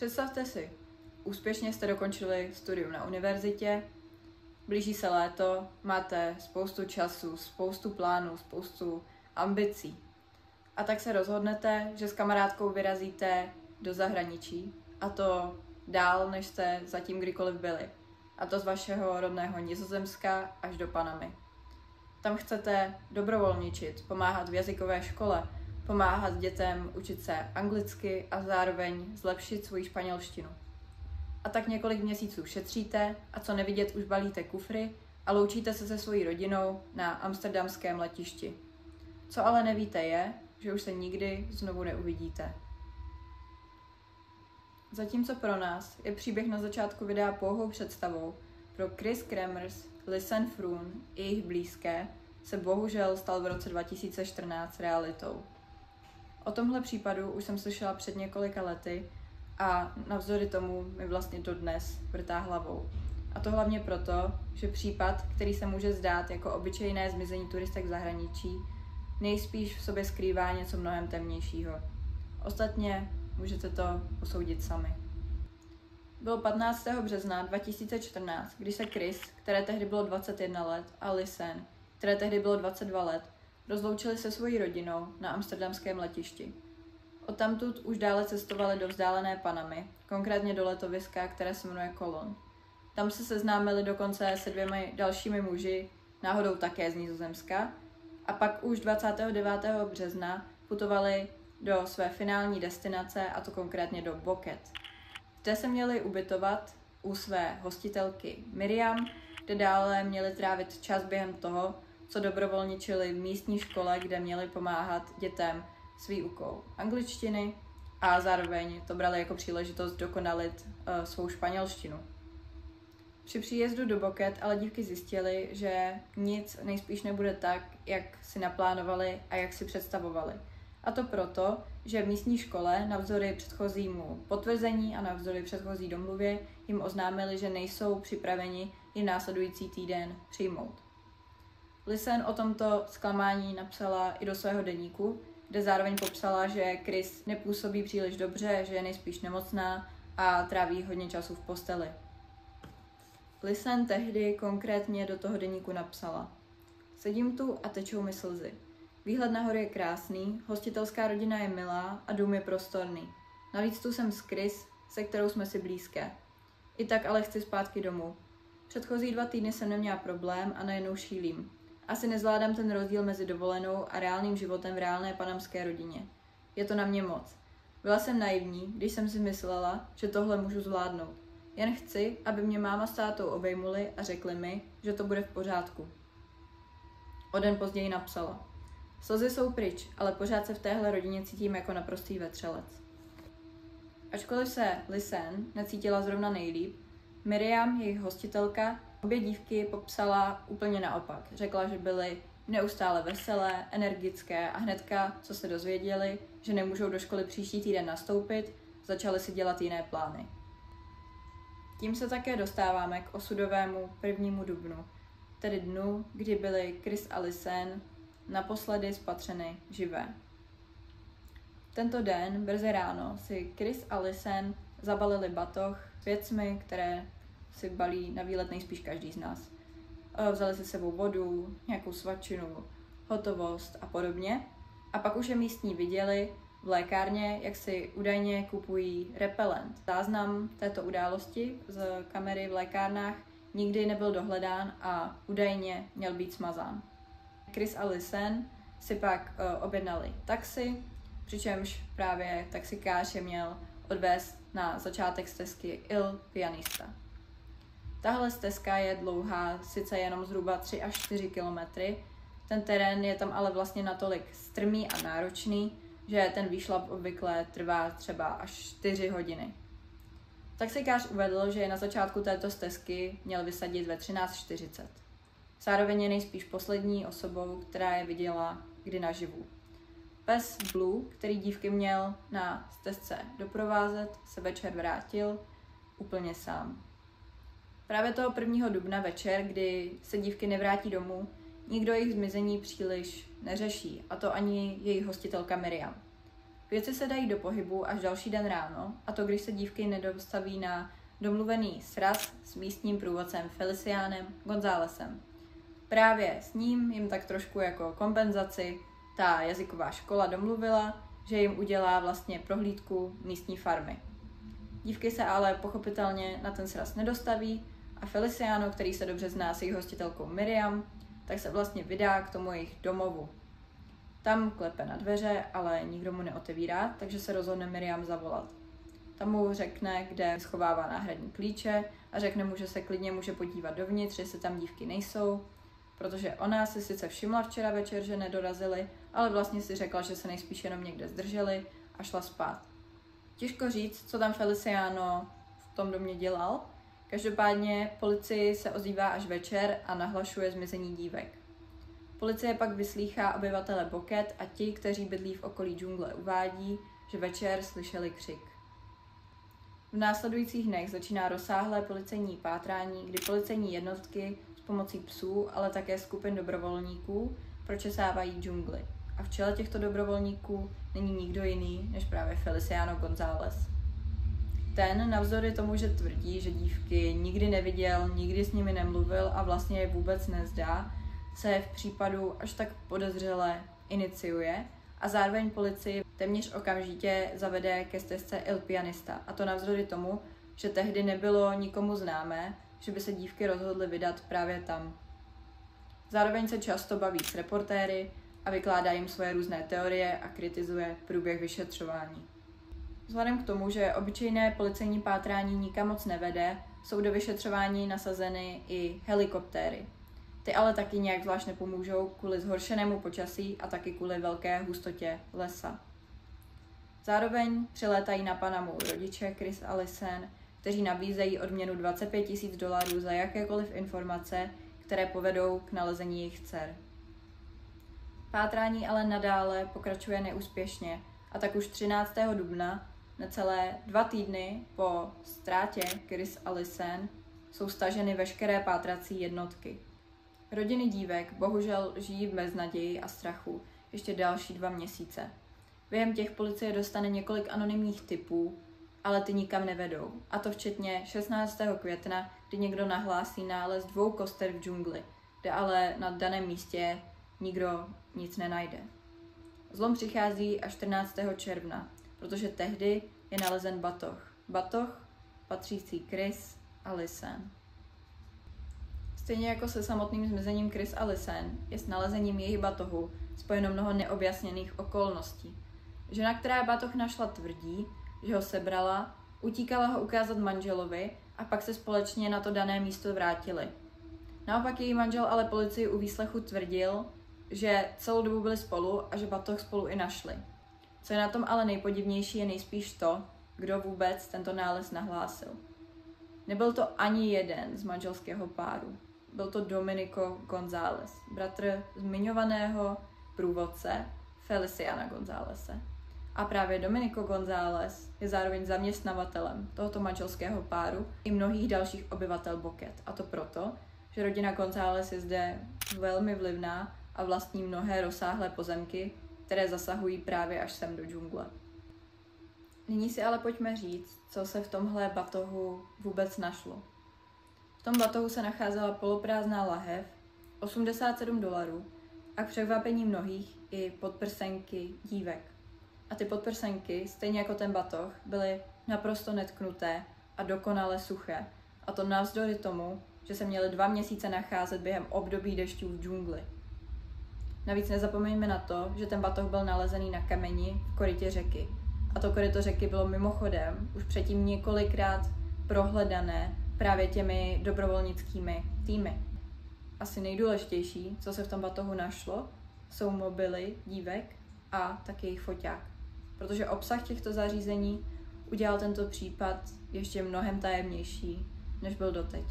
Představte si, úspěšně jste dokončili studium na univerzitě, blíží se léto, máte spoustu času, spoustu plánů, spoustu ambicí. A tak se rozhodnete, že s kamarádkou vyrazíte do zahraničí, a to dál, než jste zatím kdykoliv byli. A to z vašeho rodného Nizozemska až do Panamy. Tam chcete dobrovolničit, pomáhat v jazykové škole, pomáhat dětem učit se anglicky a zároveň zlepšit svoji španělštinu. A tak několik měsíců šetříte a co nevidět už balíte kufry a loučíte se se svojí rodinou na amsterdamském letišti. Co ale nevíte je, že už se nikdy znovu neuvidíte. Zatímco pro nás je příběh na začátku videa pouhou představou, pro Kris Kremers, Lisanne Froon i jejich blízké se bohužel stal v roce 2014 realitou. O tomhle případu už jsem slyšela před několika lety a navzdory tomu mi vlastně dodnes vrtá hlavou. A to hlavně proto, že případ, který se může zdát jako obyčejné zmizení turistek v zahraničí, nejspíš v sobě skrývá něco mnohem temnějšího. Ostatně můžete to posoudit sami. Bylo 15. března 2014, kdy se Kris, které tehdy bylo 21 let, a Lisanne, které tehdy bylo 22 let, rozloučili se svojí rodinou na amsterdamském letišti. Odtamtud už dále cestovali do vzdálené Panamy, konkrétně do letoviska, které se jmenuje Colón. Tam se seznámili dokonce se 2 dalšími muži, náhodou také z Nizozemska, a pak už 29. března putovali do své finální destinace, a to konkrétně do Boquete. Zde se měli ubytovat u své hostitelky Miriam, kde dále měli trávit čas během toho, co dobrovolničili v místní škole, kde měli pomáhat dětem s výukou angličtiny a zároveň to brali jako příležitost dokonalit svou španělštinu. Při příjezdu do Boquete ale dívky zjistily, že nic nejspíš nebude tak, jak si naplánovali a jak si představovali. A to proto, že v místní škole navzdory předchozímu potvrzení a navzdory předchozí domluvě jim oznámili, že nejsou připraveni ji následující týden přijmout. Lisanne o tomto zklamání napsala i do svého deníku, kde zároveň popsala, že Kris nepůsobí příliš dobře, že je nejspíš nemocná a tráví hodně času v posteli. Lisanne tehdy konkrétně do toho deníku napsala: Sedím tu a tečou mi slzy. Výhled nahoru je krásný, hostitelská rodina je milá a dům je prostorný. Navíc tu jsem s Kris, se kterou jsme si blízké. I tak ale chci zpátky domů. Předchozí 2 týdny jsem neměla problém a najednou šílím. Asi nezvládám ten rozdíl mezi dovolenou a reálným životem v reálné panamské rodině. Je to na mě moc. Byla jsem naivní, když jsem si myslela, že tohle můžu zvládnout. Jen chci, aby mě máma s tátou obejmuli a řekli mi, že to bude v pořádku. O den později napsala: Slzy jsou pryč, ale pořád se v téhle rodině cítím jako naprostý vetřelec. Ačkoliv se Lisanne necítila zrovna nejlíp, Miriam, jejich hostitelka, obě dívky popsala úplně naopak. Řekla, že byly neustále veselé, energické a hnedka, co se dozvěděli, že nemůžou do školy příští týden nastoupit, začaly si dělat jiné plány. Tím se také dostáváme k osudovému 1. dubnu, tedy dnu, kdy byly Kris a Lisanne naposledy spatřeny živé. Tento den, brzy ráno, si Kris a Lisanne zabalili batoh věcmi, které si balí na výlet nejspíš každý z nás. Vzali si sebou vodu, nějakou svačinu, hotovost a podobně. A pak už je místní viděli v lékárně, jak si údajně kupují repelent. Záznam této události z kamery v lékárnách nikdy nebyl dohledán a údajně měl být smazán. Kris a Lisanne si pak objednali taxi, přičemž právě taxikář je měl odvést na začátek stezky Il Pianista. Tahle stezka je dlouhá sice jenom zhruba 3 až 4 kilometry, ten terén je tam ale vlastně natolik strmý a náročný, že ten výšlap obvykle trvá třeba až 4 hodiny. Taxikář uvedl, že je na začátku této stezky měl vysadit ve 13:40. Zároveň je nejspíš poslední osobou, která je viděla kdy naživu. Pes Blue, který dívky měl na stezce doprovázet, se večer vrátil úplně sám. Právě toho 1. dubna večer, kdy se dívky nevrátí domů, nikdo jejich zmizení příliš neřeší, a to ani jejich hostitelka Miriam. Věci se dají do pohybu až další den ráno, a to když se dívky nedostaví na domluvený sraz s místním průvodcem Felicianem Gonzálesem. Právě s ním jim tak trošku jako kompenzaci ta jazyková škola domluvila, že jim udělá vlastně prohlídku místní farmy. Dívky se ale pochopitelně na ten sraz nedostaví a Feliciano, který se dobře zná s jejich hostitelkou Miriam, tak se vlastně vydá k tomu jejich domovu. Tam klepe na dveře, ale nikdo mu neotevírá, takže se rozhodne Miriam zavolat. Tam mu řekne, kde schovává náhradní klíče a řekne mu, že se klidně může podívat dovnitř, jestli tam dívky nejsou, protože ona si sice všimla včera večer, že nedorazily, ale vlastně si řekla, že se nejspíš jenom někde zdrželi a šla spát. Těžko říct, co tam Feliciano v tom domě dělal. Každopádně policii se ozývá až večer a nahlašuje zmizení dívek. Policie pak vyslýchá obyvatele Boquete a ti, kteří bydlí v okolí džungle, uvádí, že večer slyšeli křik. V následujících dnech začíná rozsáhlé policejní pátrání, kdy policejní jednotky s pomocí psů, ale také skupin dobrovolníků pročesávají džungli. A v čele těchto dobrovolníků není nikdo jiný než právě Feliciano González. Ten, navzdory tomu, že tvrdí, že dívky nikdy neviděl, nikdy s nimi nemluvil a vlastně je vůbec nezdá, se v případu až tak podezřele iniciuje a zároveň policii téměř okamžitě zavede ke stezce El Pianista. A to navzdory tomu, že tehdy nebylo nikomu známé, že by se dívky rozhodly vydat právě tam. Zároveň se často baví s reportéry a vykládá jim svoje různé teorie a kritizuje průběh vyšetřování. Vzhledem k tomu, že obyčejné policejní pátrání nikam moc nevede, jsou do vyšetřování nasazeny i helikoptéry. Ty ale taky nějak zvlášť nepomůžou kvůli zhoršenému počasí a taky kvůli velké hustotě lesa. Zároveň přilétají na Panamu rodiče Chris a Lisanne, kteří nabízejí odměnu $25,000 za jakékoliv informace, které povedou k nalezení jejich dcer. Pátrání ale nadále pokračuje neúspěšně a tak už 13. dubna, necelé 2 týdny po ztrátě Chris a Lisanne, jsou staženy veškeré pátrací jednotky. Rodiny dívek bohužel žijí v beznaději a strachu ještě další 2 měsíce. Během těch policie dostane několik anonymních tipů, ale ty nikam nevedou. A to včetně 16. května, kdy někdo nahlásí nález 2 koster v džungli, kde ale na daném místě nikdo nic nenajde. Zlom přichází až 14. června, protože tehdy je nalezen batoh. Batoh patřící Chris a Lisanne. Stejně jako se samotným zmizením Chris a Lisanne je s nalezením jejich batohu spojeno mnoho neobjasněných okolností. Žena, která batoh našla, tvrdí, že ho sebrala, utíkala ho ukázat manželovi a pak se společně na to dané místo vrátili. Naopak její manžel ale policii u výslechu tvrdil, že celou dobu byli spolu a že batoh spolu i našli. Co je na tom ale nejpodivnější, je nejspíš to, kdo vůbec tento nález nahlásil. Nebyl to ani jeden z manželského páru. Byl to Domenico González, bratr zmiňovaného průvodce Feliciana Gonzálese. A právě Domenico González je zároveň zaměstnavatelem tohoto manželského páru i mnohých dalších obyvatel Boquete. A to proto, že rodina González je zde velmi vlivná a vlastní mnohé rozsáhlé pozemky, které zasahují právě až sem do džungle. Nyní si ale pojďme říct, co se v tomhle batohu vůbec našlo. V tom batohu se nacházela poloprázdná lahev, $87 a k překvapení mnohých i podprsenky dívek. A ty podprsenky, stejně jako ten batoh, byly naprosto netknuté a dokonale suché. A to navzdory tomu, že se měly 2 měsíce nacházet během období dešťů v džungli. Navíc nezapomeňme na to, že ten batoh byl nalezený na kameni v korytě řeky. A to koryto řeky bylo mimochodem už předtím několikrát prohledané právě těmi dobrovolnickými týmy. Asi nejdůležitější, co se v tom batohu našlo, jsou mobily dívek a taky jejich foťák. Protože obsah těchto zařízení udělal tento případ ještě mnohem tajemnější, než byl doteď.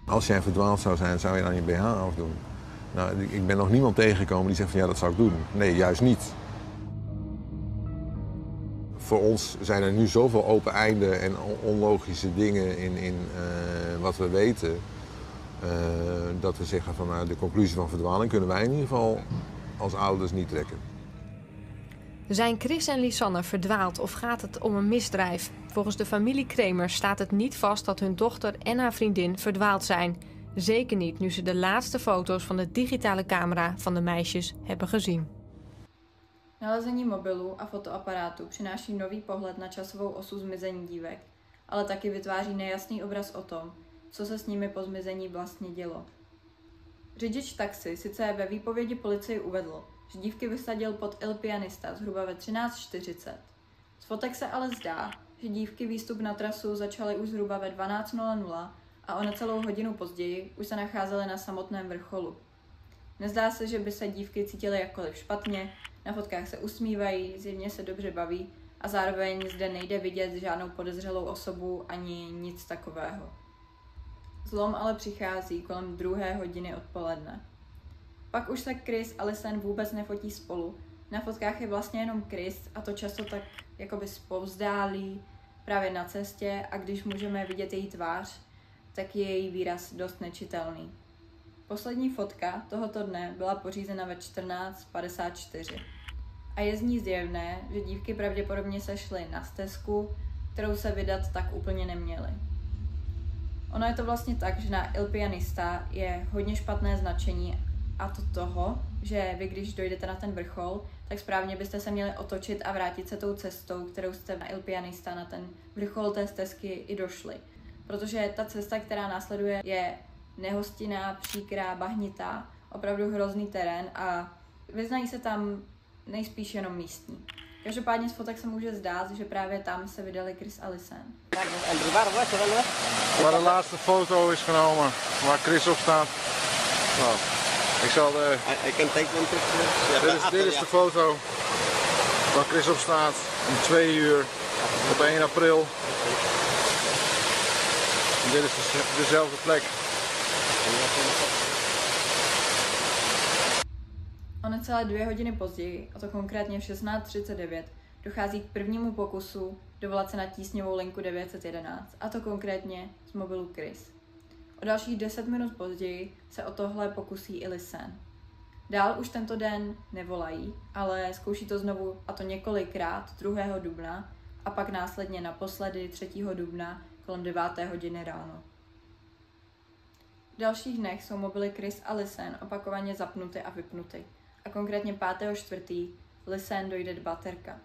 Als jij verdwaald zou zijn, zou je dan je BH afdoen? Nou, ik ben nog niemand tegengekomen die zegt van ja, dat zou ik doen. Nee, juist niet. Voor ons zijn er nu zoveel open einden en onlogische dingen in wat we weten, dat we zeggen van de conclusie van verdwaling kunnen wij in ieder geval als ouders niet trekken. Zijn Chris en Lisanne verdwaald of gaat het om een misdrijf? Volgens de familie Kremers staat het niet vast dat hun dochter en haar vriendin verdwaald zijn. Zeker niet nu ze de laatste foto's van de digitale camera van de meisjes hebben gezien. Nalezení mobilu a fotoaparátu přináší nový pohled na časovou osu zmizení dívek, ale taky vytváří nejasný obraz o tom, co se s nimi po zmizení vlastně dělo. Řidič taxi sice ve výpovědi policii uvedl, že dívky vysadil pod Il Pianista zhruba ve 13:40. Z fotek se ale zdá, že dívky výstup na trasu začaly už zhruba ve 12:00 a o necelou hodinu později už se nacházely na samotném vrcholu. Nezdá se, že by se dívky cítily jakkoliv špatně, na fotkách se usmívají, zjevně se dobře baví a zároveň zde nejde vidět žádnou podezřelou osobu ani nic takového. Zlom ale přichází kolem 2:00 odpoledne. Pak už se Chris a Lisanne vůbec nefotí spolu. Na fotkách je vlastně jenom Chris a to často tak jakoby zpovzdálí právě na cestě a když můžeme vidět její tvář, tak je její výraz dost nečitelný. Poslední fotka tohoto dne byla pořízena ve 14:54 a je z ní zjevné, že dívky pravděpodobně sešly na stezku, kterou se vydat tak úplně neměly. Ono je to vlastně tak, že na Il Pianista je hodně špatné značení a to toho, že vy když dojdete na ten vrchol, tak správně byste se měli otočit a vrátit se tou cestou, kterou jste na Il Pianista na ten vrchol té stezky i došli. Protože ta cesta, která následuje, je nehostinná, příkrá, bahnitá, opravdu hrozný terén a vyznají se tam nejspíš jenom místní. Každopádně z fotek se může zdát, že právě tam se vydali Chris a Lisanne. Waar de laatste foto is genomen, waar Chris op staat. Nou, ik zal de... I can take one picture. Dit is de foto waar Chris op staat om 2:00 op 1 april. En dit is dezelfde plek. O necelé 2 hodiny později, a to konkrétně v 16:39, dochází k prvnímu pokusu dovolat se na tísňovou linku 911, a to konkrétně z mobilu Chris. O dalších 10 minut později se o tohle pokusí i Lisanne. Dál už tento den nevolají, ale zkouší to znovu, a to několikrát 2. dubna a pak následně naposledy 3. dubna kolem 9:00 ráno. V dalších dnech jsou mobily Chris a Lisanne opakovaně zapnuty a vypnuty. A konkrétně 5.4. Lisanne dojde baterka.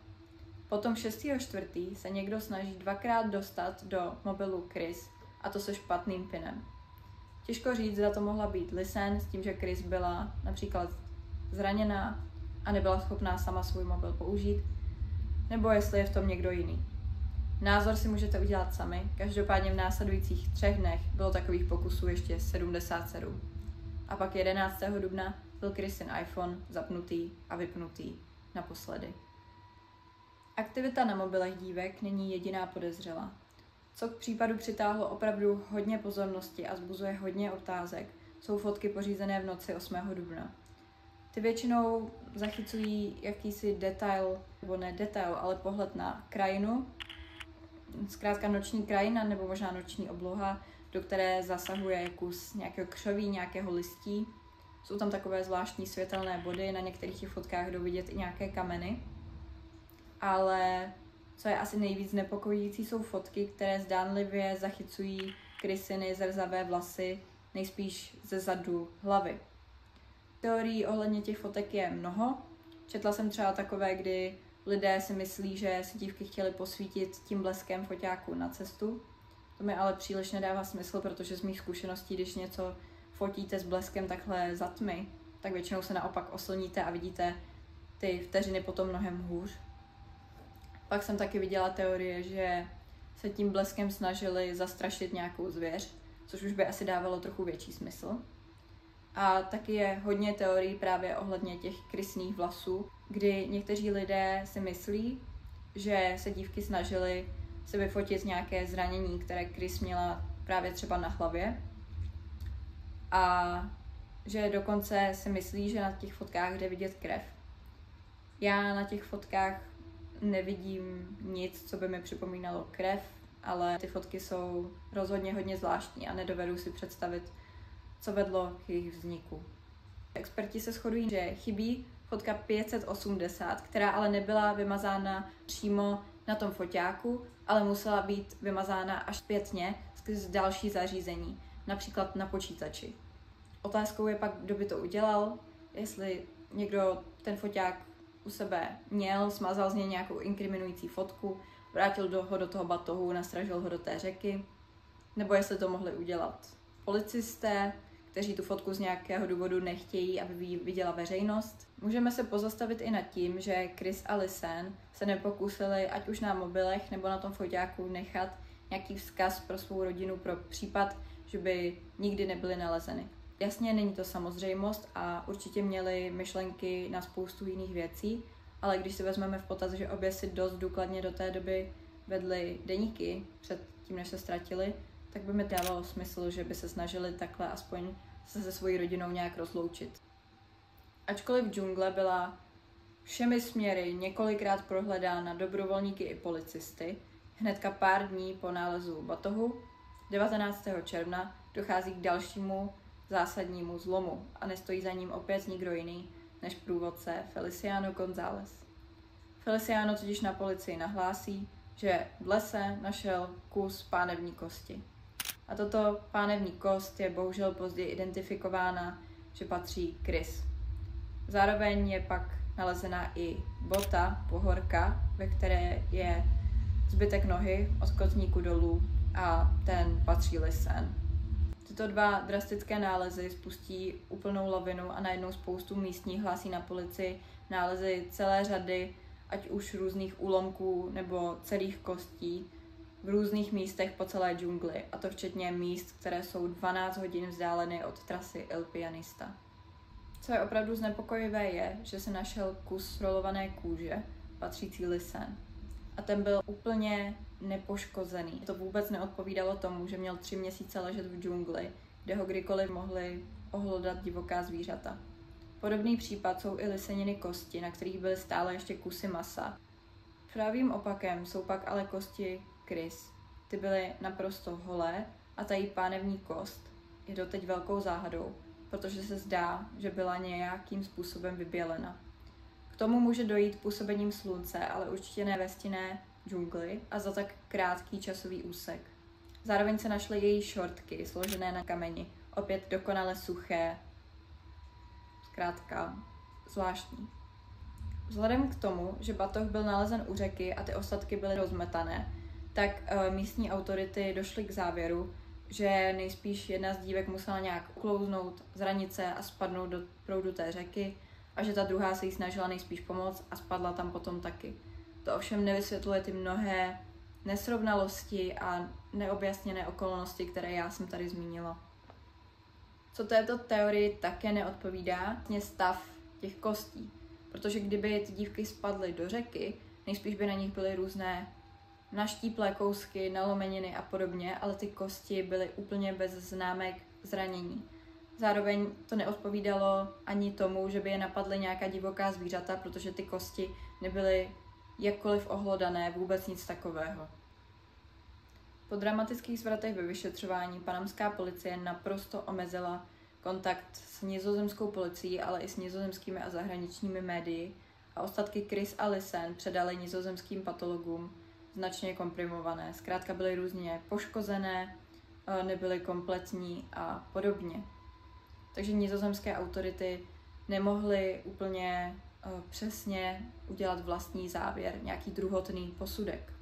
Potom 6.4. se někdo snaží 2krát dostat do mobilu Chris, a to se špatným pinem. Těžko říct, zda to mohla být Lisanne s tím, že Chris byla například zraněná a nebyla schopná sama svůj mobil použít, nebo jestli je v tom někdo jiný. Názor si můžete udělat sami, každopádně v následujících 3 dnech bylo takových pokusů ještě 77. A pak 11. dubna byl Chrisin iPhone zapnutý a vypnutý naposledy. Aktivita na mobilech dívek není jediná podezřelá. Co k případu přitáhlo opravdu hodně pozornosti a vzbuzuje hodně otázek, jsou fotky pořízené v noci 8. dubna. Ty většinou zachycují jakýsi detail, nebo ne detail, ale pohled na krajinu, zkrátka noční krajina nebo možná noční obloha, do které zasahuje kus nějakého křoví, nějakého listí. Jsou tam takové zvláštní světelné body, na některých těch fotkách jdou vidět i nějaké kameny. Ale co je asi nejvíc nepokojící, jsou fotky, které zdánlivě zachycují Chrisiny zrzavé vlasy, nejspíš ze zadu hlavy. Teorií ohledně těch fotek je mnoho. Četla jsem třeba takové, kdy lidé si myslí, že si dívky chtěly posvítit tím bleskem foťáku na cestu. To mi ale příliš nedává smysl, protože z mých zkušeností, když něco fotíte s bleskem takhle za tmy, tak většinou se naopak oslníte a vidíte ty vteřiny potom mnohem hůř. Pak jsem taky viděla teorie, že se tím bleskem snažili zastrašit nějakou zvěř, což už by asi dávalo trochu větší smysl. A taky je hodně teorií právě ohledně těch Chrisiných vlasů, kdy někteří lidé si myslí, že se dívky snažily se vyfotit nějaké zranění, které Chris měla právě třeba na hlavě. A že dokonce si myslí, že na těch fotkách jde vidět krev. Já na těch fotkách nevidím nic, co by mi připomínalo krev, ale ty fotky jsou rozhodně hodně zvláštní a nedovedu si představit, co vedlo k jejich vzniku. Experti se shodují, že chybí fotka 580, která ale nebyla vymazána přímo na tom foťáku, ale musela být vymazána až zpětně skrz další zařízení, například na počítači. Otázkou je pak, kdo by to udělal, jestli někdo ten foťák u sebe měl, smazal z něj nějakou inkriminující fotku, vrátil ho do toho batohu, nastražil ho do té řeky, nebo jestli to mohli udělat policisté, kteří tu fotku z nějakého důvodu nechtějí, aby ji viděla veřejnost. Můžeme se pozastavit i nad tím, že Chris a Lisanne se nepokusili ať už na mobilech nebo na tom foťáku nechat nějaký vzkaz pro svou rodinu pro případ, že by nikdy nebyly nalezeny. Jasně, není to samozřejmost a určitě měli myšlenky na spoustu jiných věcí, ale když si vezmeme v potaz, že obě si dost důkladně do té doby vedly deníky před tím, než se ztratili, tak by mi dávalo smysl, že by se snažili takhle aspoň se svojí rodinou nějak rozloučit. Ačkoliv džungle byla všemi směry několikrát prohledána dobrovolníky i policisty, hnedka pár dní po nálezu batohu, 19. června, dochází k dalšímu zásadnímu zlomu a nestojí za ním opět nikdo jiný než průvodce Feliciano González. Feliciano totiž na policii nahlásí, že v lese našel kus pánevní kosti. A toto pánevní kost je bohužel později identifikována, že patří Chris. Zároveň je pak nalezena i bota, pohorka, ve které je zbytek nohy od kotníku dolů a ten patří Lisanne. Tyto dva drastické nálezy spustí úplnou lavinu a najednou spoustu místních hlásí na policii nálezy celé řady, ať už různých úlomků nebo celých kostí, v různých místech po celé džungli, a to včetně míst, které jsou 12 hodin vzdáleny od trasy El Pianista. Co je opravdu znepokojivé je, že se našel kus rolované kůže, patřící Lisanne. A ten byl úplně nepoškozený. To vůbec neodpovídalo tomu, že měl 3 měsíce ležet v džungli, kde ho kdykoliv mohli ohlodat divoká zvířata. Podobný případ jsou i Lisanniny kosti, na kterých byly stále ještě kusy masa. Pravým opakem jsou pak ale kosti Chris. Ty byly naprosto holé a ta její pánevní kost je doteď velkou záhadou, protože se zdá, že byla nějakým způsobem vybělena. K tomu může dojít působením slunce, ale určitě ne ve stinné džungli a za tak krátký časový úsek. Zároveň se našly její šortky, složené na kameni, opět dokonale suché. Zkrátka zvláštní. Vzhledem k tomu, že batoh byl nalezen u řeky a ty ostatky byly rozmetané, tak místní autority došly k závěru, že nejspíš jedna z dívek musela nějak uklouznout z hranice a spadnout do proudu té řeky a že ta druhá se jí snažila nejspíš pomoct a spadla tam potom taky. To ovšem nevysvětluje ty mnohé nesrovnalosti a neobjasněné okolnosti, které já jsem tady zmínila. Co této teorii také neodpovídá, je stav těch kostí, protože kdyby ty dívky spadly do řeky, nejspíš by na nich byly různé naštíplé kousky, nalomeniny a podobně, ale ty kosti byly úplně bez známek zranění. Zároveň to neodpovídalo ani tomu, že by je napadly nějaká divoká zvířata, protože ty kosti nebyly jakkoliv ohlodané, vůbec nic takového. Po dramatických zvratech ve vyšetřování panamská policie naprosto omezila kontakt s nizozemskou policií, ale i s nizozemskými a zahraničními médii a ostatky Chris a Lisanne předali nizozemským patologům značně komprimované. Zkrátka byly různě poškozené, nebyly kompletní a podobně. Takže nizozemské autority nemohly úplně přesně udělat vlastní závěr, nějaký druhotný posudek.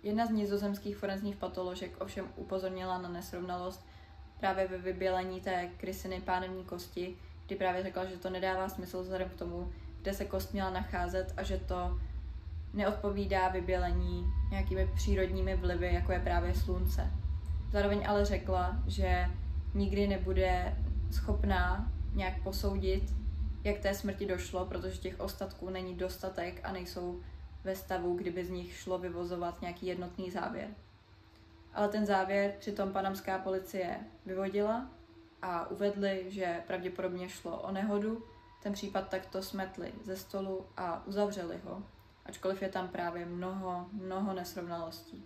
Jedna z nizozemských forenzních patoložek ovšem upozornila na nesrovnalost právě ve vybělení té Chrisiny pánevní kosti, kdy právě řekla, že to nedává smysl vzhledem k tomu, kde se kost měla nacházet a že to neodpovídá vybělení nějakými přírodními vlivy, jako je právě slunce. Zároveň ale řekla, že nikdy nebude schopná nějak posoudit, jak té smrti došlo, protože těch ostatků není dostatek a nejsou ve stavu, kdyby z nich šlo vyvozovat nějaký jednotný závěr. Ale ten závěr přitom panamská policie vyvodila a uvedli, že pravděpodobně šlo o nehodu, ten případ takto smetli ze stolu a uzavřeli ho, ačkoliv je tam právě mnoho nesrovnalostí.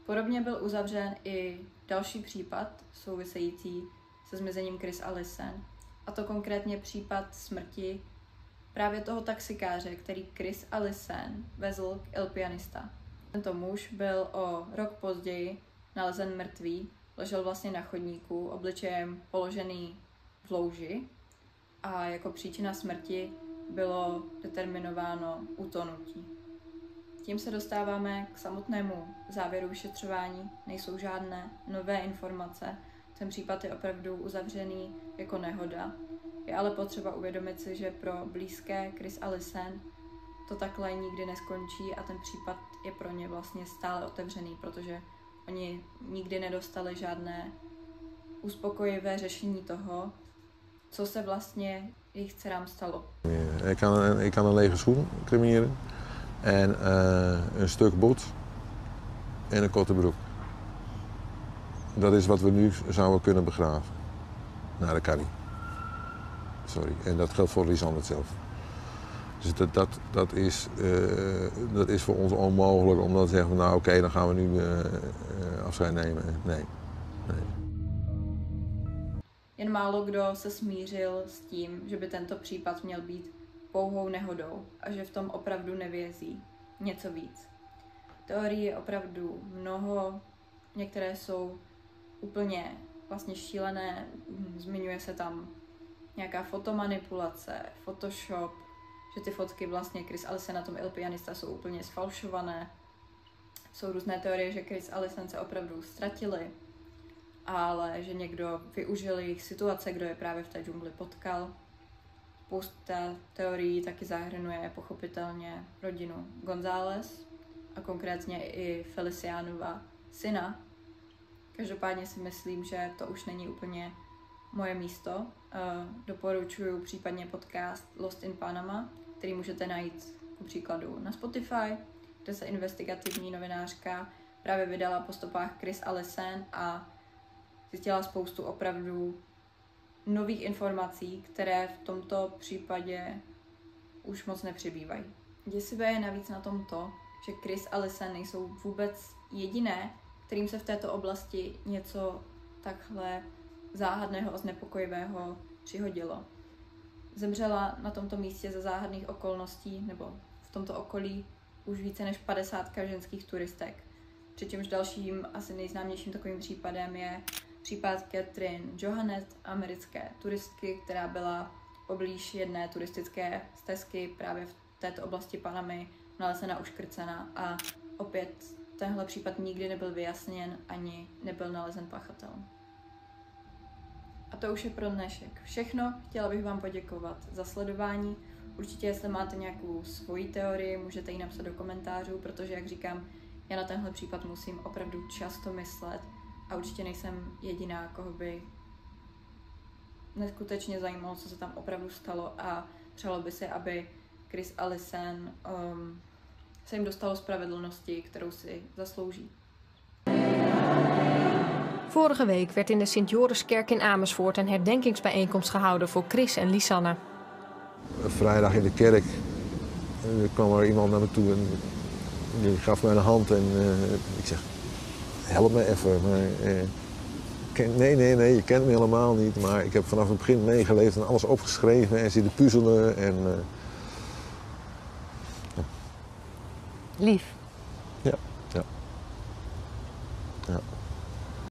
Podobně byl uzavřen i další případ související se zmizením Chris a Lisanne, a to konkrétně případ smrti Právě toho taxikáře, který Chris a Lisanne vezl k El Pianista. Tento muž byl o rok později nalezen mrtvý, ležel vlastně na chodníku, obličejem položený v louži a jako příčina smrti bylo determinováno utonutí. Tím se dostáváme k samotnému závěru vyšetřování. Nejsou žádné nové informace. Ten případ je opravdu uzavřený jako nehoda. Je ale potřeba uvědomit si, že pro blízké Chris a Lisanne to takhle nikdy neskončí a ten případ je pro ně vlastně stále otevřený, protože oni nikdy nedostali žádné uspokojivé řešení toho, co se vlastně jejich dcerám stalo. Ik kan een lege schoen cremeren en een stuk bot en een korte broek. Dat is wat we nu zouden kunnen begraven. Naar de Carrie. Sorry. En dat geldt voor Lisanne hetzelfde. Dus dat is voor ons onmogelijk om dan te zeggen, nou oké, dan gaan we nu afscheid nemen. Nee. Jen málo kdo se smířil s tím, že by tento případ měl být pouhou nehodou a že v tom opravdu nevězí něco víc. Teorií je opravdu mnoho, některé jsou úplně vlastně šílené, zmiňuje se tam nějaká fotomanipulace, Photoshop, že ty fotky vlastně Chris a Lisanne na tom El Pianista jsou úplně sfalšované. Jsou různé teorie, že Chris a Lisanne se opravdu ztratili, ale že někdo využil jejich situace, kdo je právě v té džungli potkal. Spousta teorií taky zahrnuje pochopitelně rodinu González a konkrétně i Felicianova syna. Každopádně si myslím, že to už není úplně moje místo. Doporučuji případně podcast Lost in Panama, který můžete najít ku příkladu na Spotify, kde se investigativní novinářka právě vydala po stopách Chris a Lisanne a zjistila spoustu opravdu nových informací, které v tomto případě už moc nepřibývají. Děsivé je navíc na tom to, že Chris a Lisanne nejsou vůbec jediné, kterým se v této oblasti něco takhle záhadného a znepokojivého přihodilo. Zemřela na tomto místě za záhadných okolností, nebo v tomto okolí, už více než 50 ženských turistek. Přičemž dalším, asi nejznámějším takovým případem je případ Catherine Johanet, americké turistky, která byla poblíž jedné turistické stezky právě v této oblasti Panamy nalezena uškrcena a opět tenhle případ nikdy nebyl vyjasněn ani nebyl nalezen pachatel. A to už je pro dnešek všechno. Chtěla bych vám poděkovat za sledování. Určitě, jestli máte nějakou svoji teorii, můžete ji napsat do komentářů, protože, jak říkám, já na tenhle případ musím opravdu často myslet a určitě nejsem jediná, koho by neskutečně zajímalo, co se tam opravdu stalo a přálo by se, aby Chris a Lisanne se jim dostalo spravedlnosti, kterou si zaslouží. Vorige week werd in de Sint-Joriskerk in Amersfoort een herdenkingsbijeenkomst gehouden voor Chris en Lisanne. Vrijdag in de kerk kwam er iemand naar me toe en die gaf me een hand en ik zeg, help me even. Maar, nee, je kent me helemaal niet, maar ik heb vanaf het begin meegeleefd en alles opgeschreven en zitten puzzelen. En, Lief. Ja.